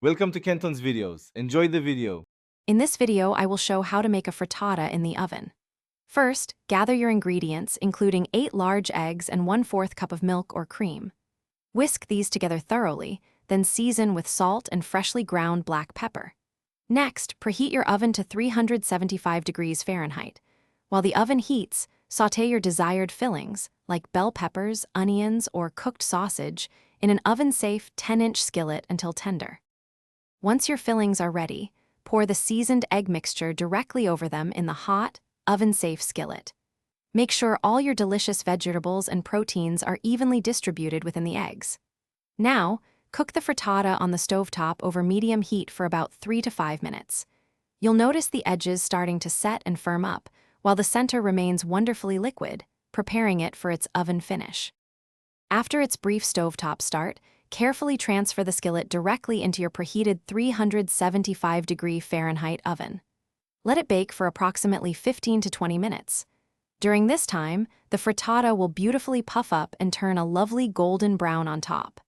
Welcome to Kenton's videos. Enjoy the video. In this video, I will show how to make a frittata in the oven. First, gather your ingredients, including 8 large eggs and 1/4 cup of milk or cream. Whisk these together thoroughly, then season with salt and freshly ground black pepper. Next, preheat your oven to 375 degrees Fahrenheit. While the oven heats, sauté your desired fillings, like bell peppers, onions, or cooked sausage, in an oven-safe 10-inch skillet until tender. Once your fillings are ready, pour the seasoned egg mixture directly over them in the hot, oven-safe skillet. Make sure all your delicious vegetables and proteins are evenly distributed within the eggs. Now, cook the frittata on the stovetop over medium heat for about 3 to 5 minutes. You'll notice the edges starting to set and firm up, while the center remains wonderfully liquid, preparing it for its oven finish. After its brief stovetop start, carefully transfer the skillet directly into your preheated 375 degree Fahrenheit oven. Let it bake for approximately 15 to 20 minutes. During this time, the frittata will beautifully puff up and turn a lovely golden brown on top.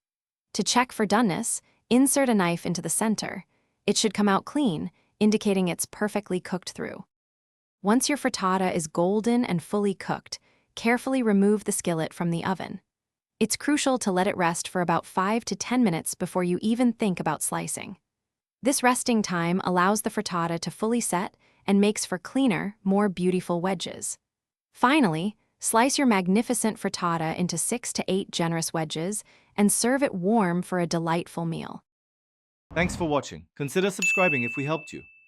To check for doneness, insert a knife into the center. It should come out clean, indicating it's perfectly cooked through. Once your frittata is golden and fully cooked, carefully remove the skillet from the oven. It's crucial to let it rest for about 5 to 10 minutes before you even think about slicing. This resting time allows the frittata to fully set and makes for cleaner, more beautiful wedges. Finally, slice your magnificent frittata into 6 to 8 generous wedges and serve it warm for a delightful meal. Thanks for watching. Consider subscribing if we helped you.